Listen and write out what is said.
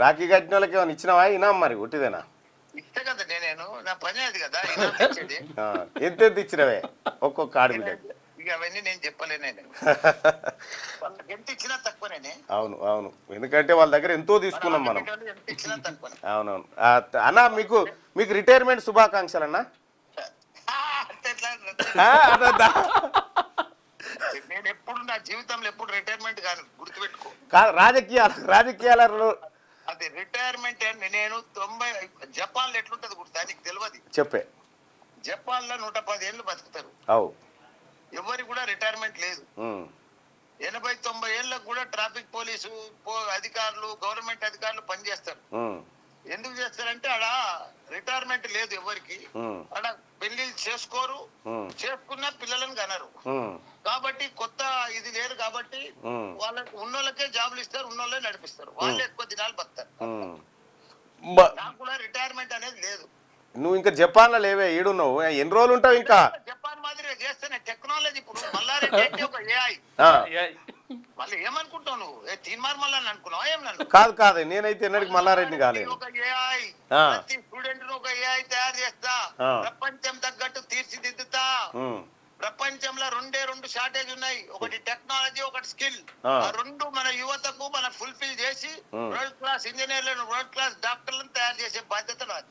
రాఖీ కట్టిన వాళ్ళకి ఏమైనా ఇచ్చినావా ఇనాం మరి ఒట్టిదేనా? ఇస్తే కదా నేను నా పని అది కదా ఇనాం ఇచ్చేది. ఆ, ఎంత ఇచ్చినవే ఒక్కొక్క ఆడబిడ్డకి? ఇక అవన్నీ నేను చెప్పలేనే. వాళ్ళకి ఎంత ఇచ్చినా తక్కువనే. అవును అవును, ఎందుకంటే వాళ్ళ దగ్గర ఎంతో తీసుకున్నాం మనం. ఎంత ఇచ్చినా తక్కువనే. అవునవును. అన్న మీకు మీకు రిటైర్మెంట్ శుభాకాంక్షలు అన్న. అంటే ఎట్లా? అదొద్దా? నేను ఎప్పుడు నా జీవితంలో ఎప్పుడు రిటైర్మెంట్ కాదు, గుర్తుపెట్టుకో. కాదు, రాజకీయాలలో అది రిటైర్మెంట్ నేను 90 జపాన్ లో ఎట్లుంటది గుర్తా నీకు తెలియదు. చెప్పే. జపాన్ లో 110 ఏళ్ళు బతుకుతారు, అవు. ఎవరికి కూడా రిటైర్మెంట్ లేదు. 80-90 ఏళ్ళకు కూడా ట్రాఫిక్ పోలీసు అధికారులు గవర్నమెంట్ అధికారులు పనిచేస్తారు. ఎందుకు చేస్తారంటే ఆడ రిటైర్మెంట్ లేదు ఎవరికి. ఆడ పెళ్లిళ్ళు చేసుకోరు, చేసుకున్న పిల్లలను కనరు. కాబట్టి కొత్త ఇది లేదు కాబట్టి వాళ్ళకి ఉన్నోళ్ళకే జాబులు ఇస్తారు, ఉన్నోళ్ళే నడిపిస్తారు, వాళ్ళే ఎక్కువ దినాలు బతారు. నాకు కూడా రిటైర్మెంట్ అనేది లేదు. నువ్వు ఇంకా జపాన్ లో లేవే, ఏడున్నావు, ఎన్ని రోజులు ఉంటావు ఇంకా? జపాన్ మాదిరిగా చేస్తేనే టెక్నాలజీ. ఇప్పుడు మల్లారెడ్డి అంటే ఒక ఏఐ. మళ్ళీ ఏమనుకుంటావు నువ్వు? తీన్మార్ మల్లారెడ్డి అనుకున్నావా ఏం? నన్ను కాదు కాదు, నేనైతే ఎన్నడికి మల్లారెడ్డిని కాలేదు. ఒక ఏఐ, ప్రతి స్టూడెంట్ ఒక ఏఐ తయారు చేస్తా, ప్రపంచం తగ్గట్టు తీర్చిదిద్దుతా. ప్రపంచంలో రెండు షార్టేజ్ ఉన్నాయి, ఒకటి టెక్నాలజీ, ఒకటి స్కిల్. ఆ రెండు మన యువతకు మనం ఫుల్ఫిల్ చేసి వరల్డ్ క్లాస్ ఇంజనీర్లను, వరల్డ్ క్లాస్ డాక్టర్లను తయారు చేసే బాధ్యత నాది.